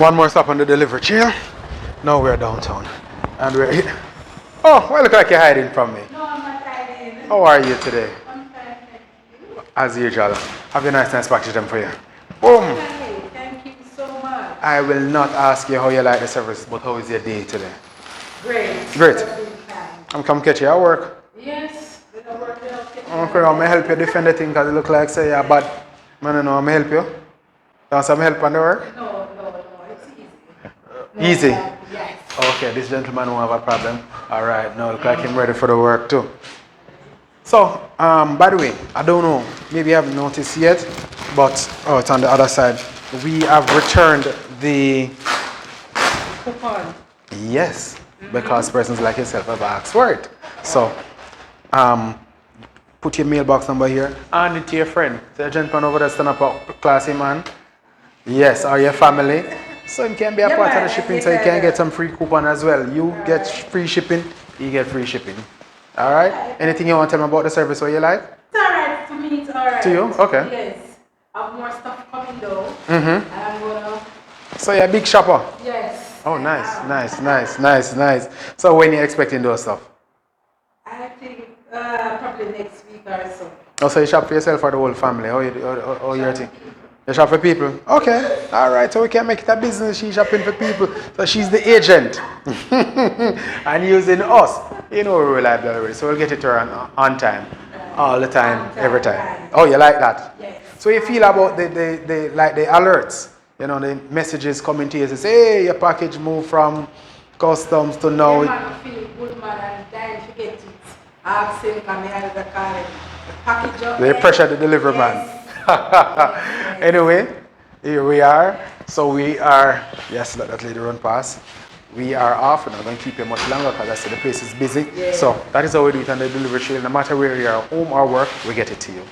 One more stop on the delivery trail. Now we're downtown. And we're here. Oh, well, look like you're hiding from me. No, I'm not hiding. How are you today? I'm fine, thank you. As usual. Have a nice package them for you. Boom. Okay, thank you so much. I will not ask you how you like the service, but how is your day today? Great. Great. Everything fine. I'm come catch you at work. Yes, did I work well? Okay, I'm going to help you defend the thing because it look like say you're bad. Man, no, I'm going to help you. You want some help on the work? No, it's easy. Easy? Yes. Okay, this gentleman won't have a problem. All right, now look like him ready for the work too. So, by the way, I don't know, maybe you haven't noticed yet, but it's on the other side. We have returned the Coupon. yes, because persons like yourself have asked for it. So, put your mailbox number here and it to your friend. Say a gentleman over there stand up a classy man. Yes, or your family. So you can be a Yeah, part of man, the shipping, I so you get can that. get some free coupon as well. You get free shipping, you get free shipping. All right? Anything you want to tell me about the service what you like? It's alright to me, it's alright. To you? Okay. Yes. I have more stuff coming though. Mm-hmm. And I'm gonna. So you're a big shopper? Yes. Oh, I nice, am. nice. So when you expecting those stuff? I think probably next week or so. Oh, so you shop for yourself or the whole family? How you think? You shop for people? Okay, all right. So we can make it a business. She's shopping for people. So she's the agent. And using us. You know we're reliable already. So we'll get it to her on time. All the time, every time. Right. Oh, you like that? Yes. So you feel about the like the alerts. You know, the messages coming to you say, hey, your package moved from customs to now. Yeah, man, feel good man and then forget it. Ask him come here the car and package up. They pressure the delivery man. Yes. Yes. Anyway, here we are. So we are, yes, let that lady run past. We are off. We're not going to keep you much longer because I see the place is busy. Yeah. So that is how we do it on the delivery trail. No matter where you are, home or work, we get it to you.